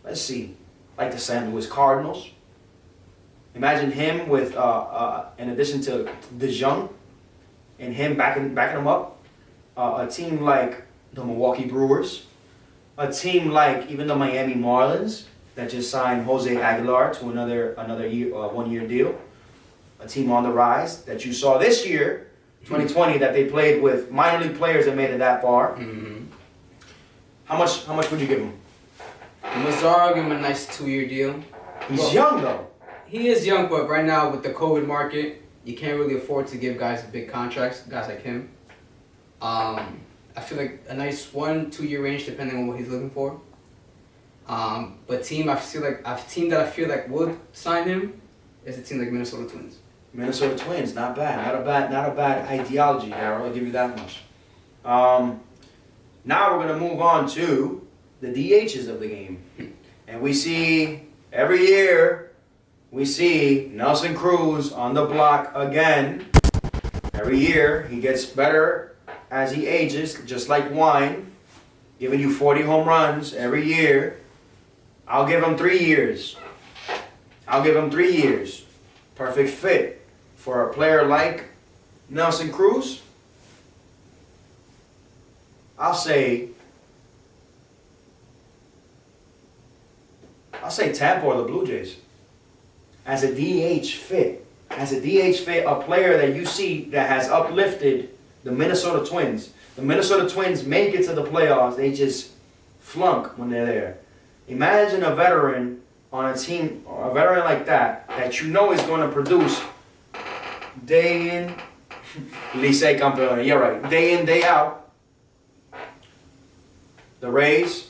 let's see, like the St. Louis Cardinals. Imagine him with, in addition to DeJong, and him backing him up. A team like the Milwaukee Brewers, a team like even the Miami Marlins that just signed Jose Aguilar to another year, 1-year deal. A team on the rise that you saw this year, 2020, that they played with minor league players that made it that far. Mm-hmm. How much would you give him? Rosario, give him a nice 2-year deal. He's young though. He is young, but right now with the COVID market, you can't really afford to give guys big contracts, guys like him. I feel like a nice 1-2 year range depending on what he's looking for. But team that I feel like would sign him is a team like Minnesota Twins. Minnesota Twins, not bad, not a bad ideology, Darryl. I'll give you that much. Now we're gonna move on to the DHs of the game, and we see every year we see Nelson Cruz on the block again. Every year he gets better as he ages, just like wine, giving you 40 home runs every year. I'll give him 3 years. I'll give him 3 years. Perfect fit for a player like Nelson Cruz. I'll say Tampa or the Blue Jays. As a DH fit, a player that you see that has uplifted the Minnesota Twins. The Minnesota Twins make it to the playoffs. They just flunk when they're there. Imagine a veteran on a team, a veteran like that you know is going to produce day in, Licey campeón. You're right. Day in, day out. The Rays.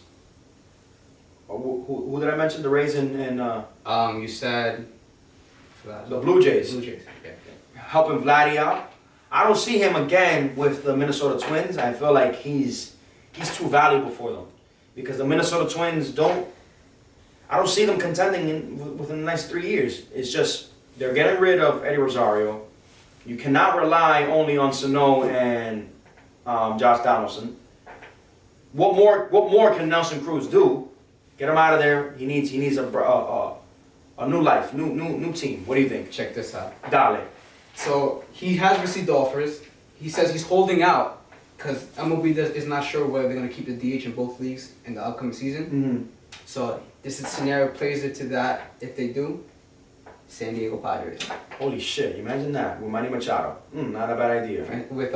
Who did I mention? The Rays and You said the Blue Jays. Blue Jays. Yeah. Helping Vladdy out. I don't see him again with the Minnesota Twins. I feel like he's too valuable for them because the Minnesota Twins I don't see them contending within the next 3 years. It's just they're getting rid of Eddie Rosario. You cannot rely only on Sano and Josh Donaldson. What more can Nelson Cruz do? Get him out of there. He needs a new life, new team. What do you think? Check this out. Dale. So he has received offers. He says he's holding out because MLB is not sure whether they're going to keep the DH in both leagues in the upcoming season. Mm-hmm. So this scenario plays into that. If they do, San Diego Padres. Holy shit! Imagine that with Manny Machado. Not a bad idea. With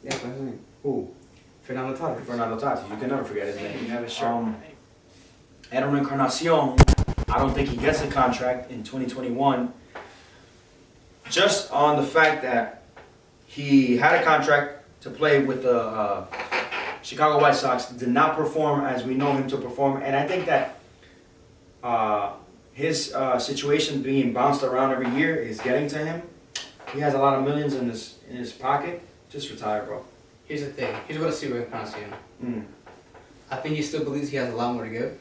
what's his name? Who? Fernando Tatis. Fernando Tatis. You can never forget his name. You have his shirt. Edwin Encarnacion. I don't think he gets a contract in 2021. Just on the fact that he had a contract to play with the Chicago White Sox, did not perform as we know him to perform, and I think that his situation being bounced around every year is getting to him. He has a lot of millions in his pocket. Just retire, bro. Here's the thing. Here's what I see with Encarnacion. I think he still believes he has a lot more to give.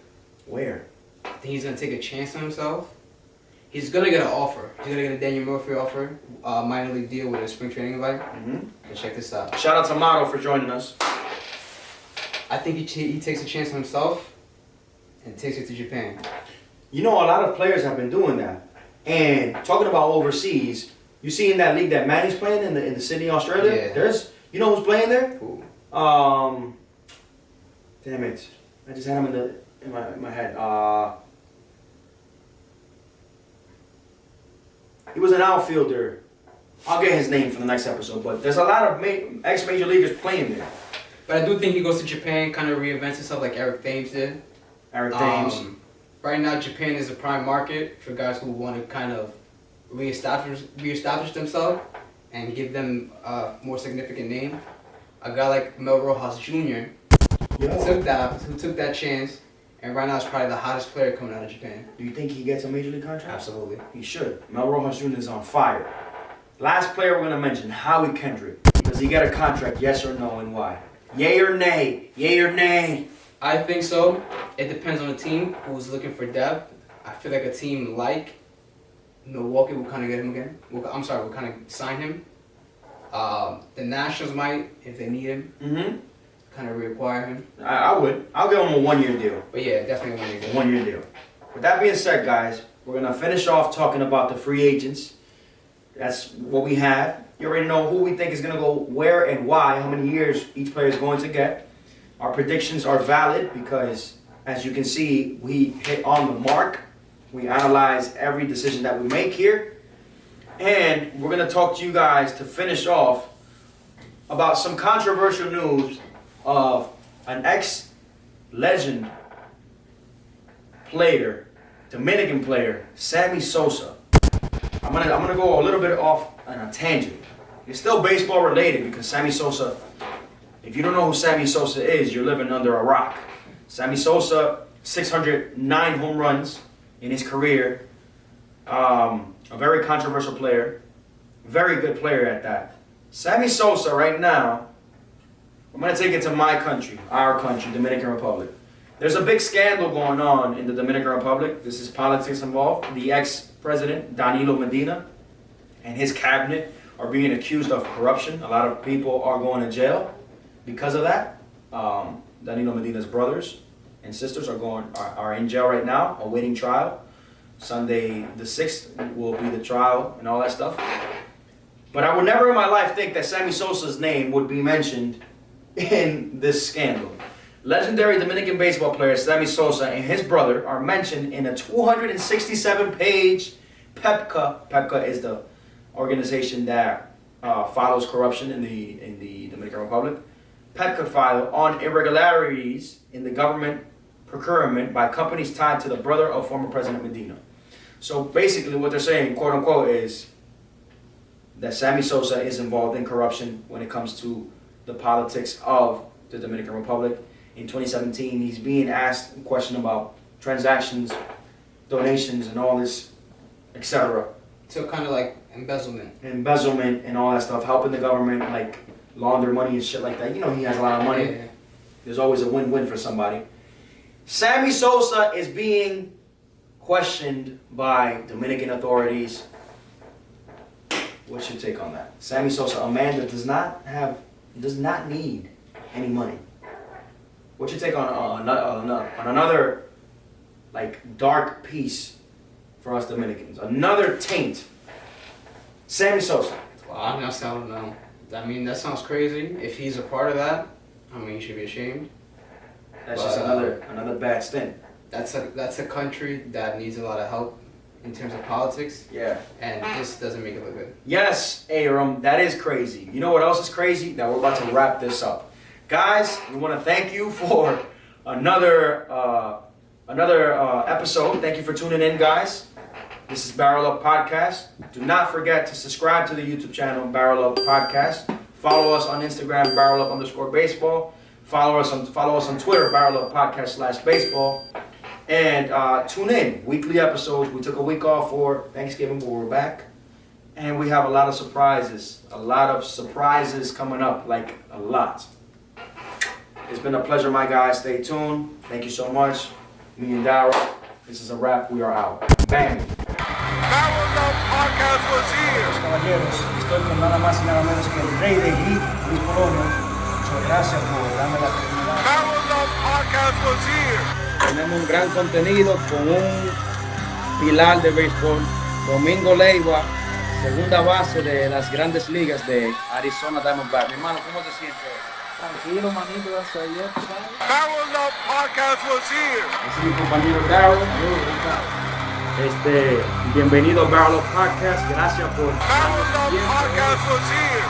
Where? I think he's going to take a chance on himself. He's going to get an offer. He's going to get a Daniel Murphy offer, minor league deal with a spring training invite. But check this out. Shout out to Mato for joining us. I think he takes a chance on himself and takes it to Japan. You know, a lot of players have been doing that. And talking about overseas, you see in that league that Manny's playing in the Sydney, Australia? Yeah. There's, you know who's playing there? Cool. Damn it. I just had him in my head. He was an outfielder. I'll get his name for the next episode, but there's a lot of ex-major leaguers playing there. But I do think he goes to Japan, kind of reinvents himself like Eric Thames did. Eric Thames. Right now, Japan is a prime market for guys who want to kind of reestablish themselves and give them a more significant name. A guy like Mel Rojas Jr. who took that chance, and right now is probably the hottest player coming out of Japan. Do you think he gets a major league contract? Absolutely. He should. Mel Rojas Jr. is on fire. Last player we're going to mention, Howie Kendrick. Does he get a contract, yes or no, and why? Yay or nay? Yay or nay? I think so. It depends on the team who's looking for depth. I feel like a team like Milwaukee will kind of get him again. Will kind of sign him. The Nationals might, if they need him, kind of reacquire him. I would. I'll give him a 1-year deal. But yeah, definitely a 1-year deal. 1-year deal. With that being said, guys, we're going to finish off talking about the free agents. That's what we have. You already know who we think is going to go where and why, how many years each player is going to get. Our predictions are valid because, as you can see, we hit on the mark. We analyze every decision that we make here. And we're going to talk to you guys to finish off about some controversial news of an ex-legend player, Dominican player, Sammy Sosa. I'm gonna go a little bit off on a tangent. It's still baseball related because Sammy Sosa, if you don't know who Sammy Sosa is, you're living under a rock. Sammy Sosa, 609 home runs in his career. A very controversial player. Very good player at that. Sammy Sosa right now, I'm going to take it to my country, our country, Dominican Republic. There's a big scandal going on in the Dominican Republic. This is politics involved. The ex-president, Danilo Medina, and his cabinet are being accused of corruption. A lot of people are going to jail because of that. Danilo Medina's brothers and sisters are in jail right now, awaiting trial. Sunday the 6th will be the trial and all that stuff. But I would never in my life think that Sammy Sosa's name would be mentioned in this scandal. Legendary Dominican baseball player Sammy Sosa and his brother are mentioned in a 267-page PEPCA. PEPCA is the organization that follows corruption in the Dominican Republic. PEPCA file on irregularities in the government procurement by companies tied to the brother of former President Medina. So basically what they're saying, quote unquote, is that Sammy Sosa is involved in corruption when it comes to the politics of the Dominican Republic. In 2017, he's being asked a question about transactions, donations, and all this, etc. So kind of like embezzlement. Embezzlement and all that stuff, helping the government like launder money and shit like that. You know he has a lot of money. Yeah. There's always a win-win for somebody. Sammy Sosa is being questioned by Dominican authorities. What's your take on that? Sammy Sosa, a man that does not need any money. What's your take on another like dark piece for us Dominicans? Another taint. Sammy Sosa. Well, I don't know. I mean, that sounds crazy. If he's a part of that, I mean, he should be ashamed. That's just another bad stint. That's a country that needs a lot of help in terms of politics. Yeah. And this doesn't make it look good. Yes, Aram, that is crazy. You know what else is crazy? That we're about to wrap this up. Guys, we want to thank you for another episode. Thank you for tuning in, guys. This is BarrelUp Podcast. Do not forget to subscribe to the YouTube channel, BarrelUp Podcast. Follow us on Instagram, BarrelUp_baseball. Follow us on Twitter, BarrelUp Podcast/baseball. And tune in, weekly episodes. We took a week off for Thanksgiving, but we're back. And we have a lot of surprises. A lot of surprises coming up, like a lot. It's been a pleasure, my guys. Stay tuned. Thank you so much. Me and Daryl. This is a wrap. We are out. Bang. BarrelUp Podcast was here. Caballeros, estoy con nada más y nada menos que el rey de Heat, Luis Colonia. Muchas gracias por darme la oportunidad. BarrelUp Podcast was here. Tenemos un gran contenido con un pilar de béisbol, Domingo Leiva, segunda base de las grandes ligas de Arizona Diamondbacks. Mi hermano, ¿cómo te sientes? Tranquilo, manito, hasta ayer, ¿sabes? BarrelUp Podcast was here. Este es mi compañero Daryl. Bienvenido a BarrelUp Podcast. Gracias por BarrelUp Podcast was here.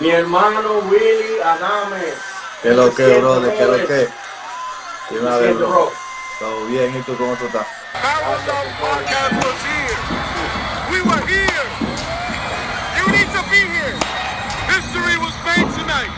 mi hermano Willy Adames. ¿Qué lo que, brother? ¿Qué lo que? Dime a ver, Siento, bro. bro. Todo bien, ¿y tú cómo tú estás? BarrelUp Podcast was here. We were here. You need to be here. History was made tonight.